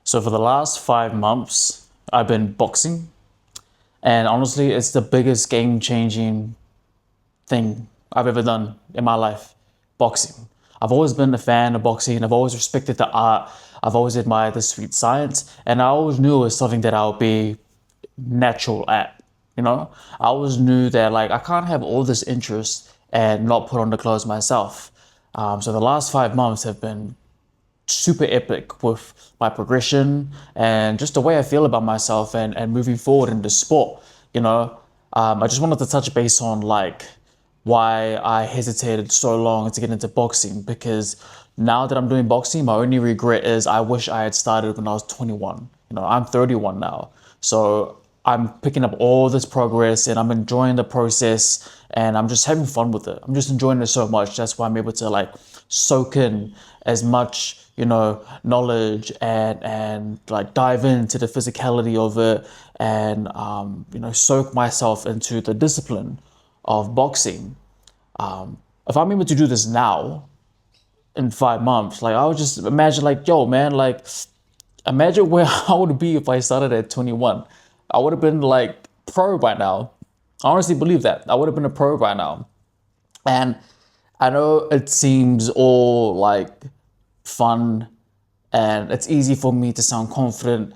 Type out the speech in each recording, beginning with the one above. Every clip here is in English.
So for the last 5 months, I've been boxing, and honestly, it's the biggest game-changing thing I've ever done in my life. Boxing. I've always been a fan of boxing. I've always respected the art. I've always admired the sweet science, and I always knew it was something that I would be natural at. I always knew that like I can't have all this interest and not put on the clothes myself. So the last 5 months have been super epic with my progression and just the way I feel about myself and moving forward in the sport. I just wanted to touch base on like why I hesitated so long to get into boxing because now that I'm doing boxing, my only regret is I wish I had started when I was 21. I'm 31 now. So I'm picking up all this progress and I'm enjoying the process and I'm just having fun with it. I'm just enjoying it so much. That's why I'm able to like soak in as much, knowledge and like dive into the physicality of it and, soak myself into the discipline of boxing. If I'm able to do this now in 5 months, like I would just imagine like, yo, man, like imagine where I would be if I started at 21. I would have been like pro by now. I honestly believe that. I would have been a pro by now. And I know it seems all like fun and it's easy for me to sound confident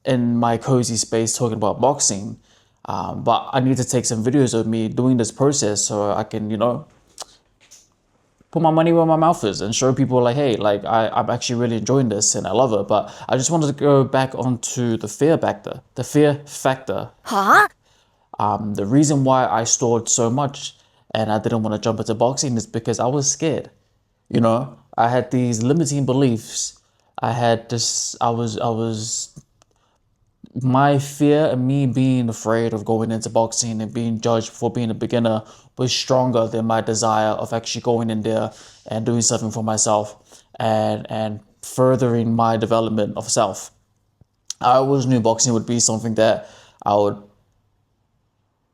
in my cozy space talking about boxing. But I need to take some videos of me doing this process so I can, put my money where my mouth is and show people like, hey, like I'm actually really enjoying this and I love it. But I just wanted to go back onto the fear factor. The fear factor. Huh? The reason why I stored so much and I didn't want to jump into boxing is because I was scared. I had these limiting beliefs. I had this, I was, my fear and me being afraid of going into boxing and being judged for being a beginner was stronger than my desire of actually going in there and doing something for myself and furthering my development of self. I always knew boxing would be something that I would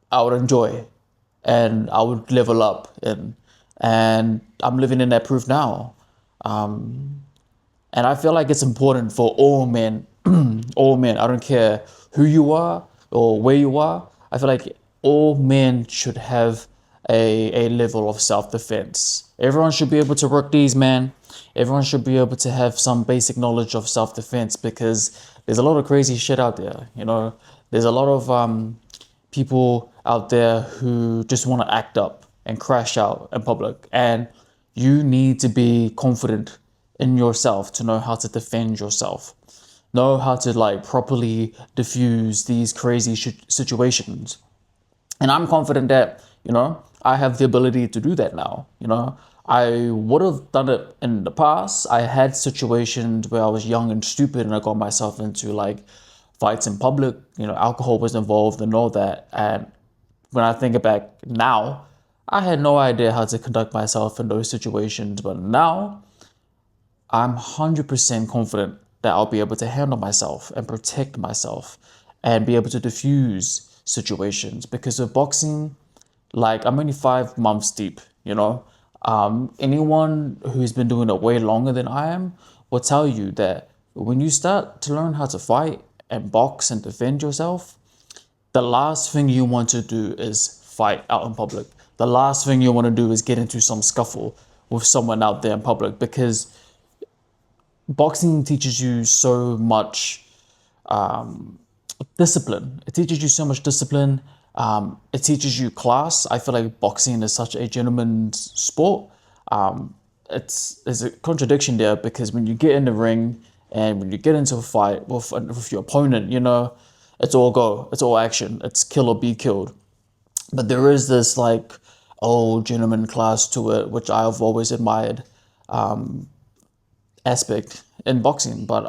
I would enjoy and I would level up in. And I'm living in that proof now. And I feel like it's important for all men, all men, I don't care who you are or where you are. I feel like all men should have a level of self-defense. Everyone should be able to work these, man. Everyone should be able to have some basic knowledge of self-defense because there's a lot of crazy shit out there. There's a lot of people out there who just want to act up and crash out in public. And you need to be confident in yourself to know how to defend yourself, know how to like properly diffuse these crazy situations. And I'm confident that, I have the ability to do that now. I would have done it in the past. I had situations where I was young and stupid and I got myself into like fights in public, alcohol was involved and all that. And when I think back now, I had no idea how to conduct myself in those situations. But now I'm 100% confident that I'll be able to handle myself and protect myself and be able to diffuse situations because of boxing. Like I'm only 5 months deep, anyone who's been doing it way longer than I am will tell you that when you start to learn how to fight and box and defend yourself, the last thing you want to do is fight out in public. The last thing you want to do is get into some scuffle with someone out there in public because boxing teaches you so much discipline. It teaches you so much discipline. It teaches you class. I feel like boxing is such a gentleman's sport. There's a contradiction there because when you get in the ring and when you get into a fight with your opponent, it's all go, it's all action, it's kill or be killed. But there is this like old gentleman class to it, which I've always admired aspect in boxing. But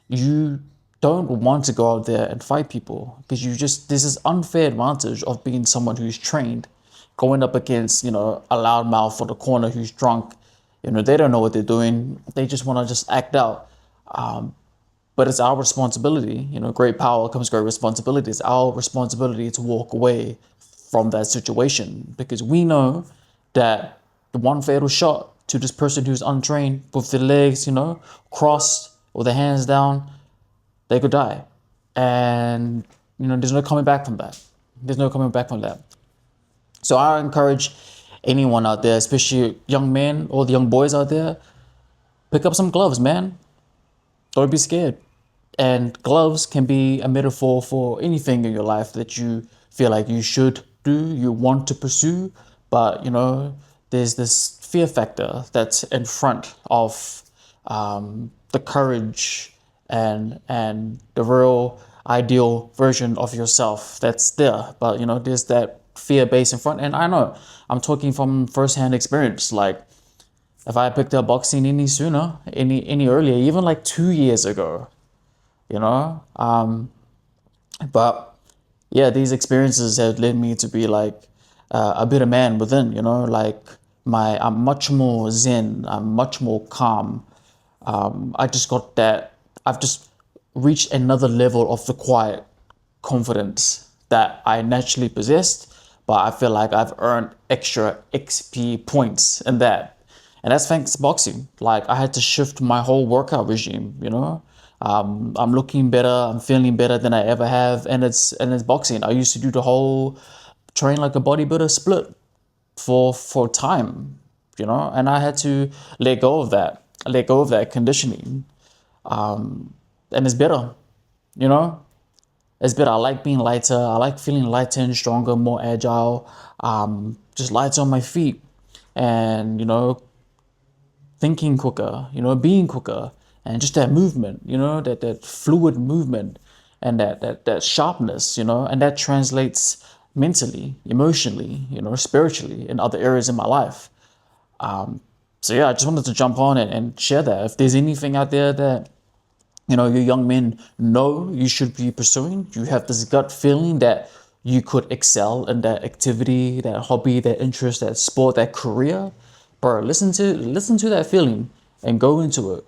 you don't want to go out there and fight people because there's this unfair advantage of being someone who's trained, going up against, a loudmouth for the corner who's drunk. They don't know what they're doing. They just want to just act out. But it's our responsibility, great power comes great responsibility. It's our responsibility to walk away from that situation because we know that the one fatal shot to this person who's untrained with their legs, crossed or their hands down, they could die. And, there's no coming back from that. There's no coming back from that. So I encourage anyone out there, especially young men or the young boys out there, pick up some gloves, man. Don't be scared. And gloves can be a metaphor for anything in your life that you feel like you should do, you want to pursue, but there's this fear factor that's in front of the courage and the real ideal version of yourself that's there. But there's that fear base in front, and I know I'm talking from firsthand experience. Like, if I picked up boxing any sooner, any earlier, even like 2 years ago, you know, but yeah, these experiences have led me to be like a better man within. Like I'm much more zen. I'm much more calm. I just got that. I've just reached another level of the quiet confidence that I naturally possessed, but I feel like I've earned extra XP points in that. And that's thanks to boxing. Like, I had to shift my whole workout regime. I'm looking better, I'm feeling better than I ever have, and it's boxing. I used to do the whole train like a bodybuilder split for time, and I had to let go of that conditioning. And it's better, you know? It's better. I like being lighter. I like feeling lighter and stronger, more agile, just lighter on my feet, and thinking quicker, being quicker, and just that movement, that fluid movement, and that sharpness, and that translates mentally, emotionally, spiritually in other areas in my life. So yeah, I just wanted to jump on it and share that. If there's anything out there that you young men know you should be pursuing, you have this gut feeling that you could excel in that activity, that hobby, that interest, that sport, that career, bro, listen to that feeling and go into it.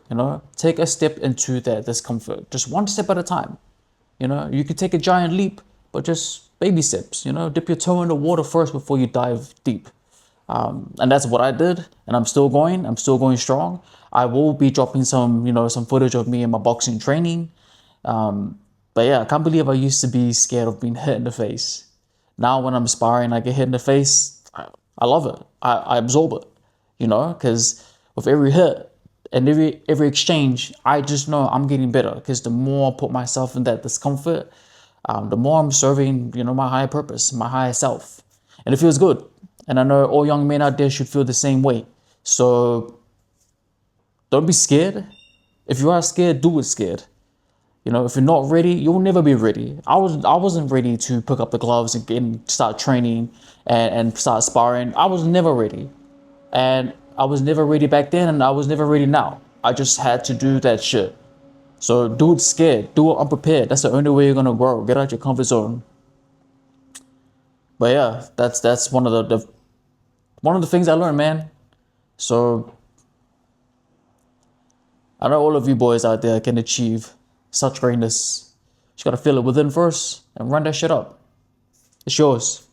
Take a step into that discomfort, just one step at a time. You could take a giant leap, but just baby steps. Dip your toe in the water first before you dive deep. And that's what I did, and I'm still going. I'm still going strong. I will be dropping some footage of me in my boxing training. But yeah, I can't believe I used to be scared of being hit in the face. Now when I'm sparring, I get hit in the face. I love it. I absorb it, because with every hit and every exchange, I just know I'm getting better. Because the more I put myself in that discomfort, the more I'm serving, my higher purpose, my higher self, and it feels good. And I know all young men out there should feel the same way. So don't be scared. If you are scared, do it scared. If you're not ready, you'll never be ready. I wasn't ready to pick up the gloves and start training and start sparring. I was never ready. And I was never ready back then, and I was never ready now. I just had to do that shit. So do it scared, do it unprepared. That's the only way you're gonna grow. Get out your comfort zone. But yeah, that's one of the things I learned, man. So I know all of you boys out there can achieve such greatness. You just gotta feel it within first and run that shit up. It's yours.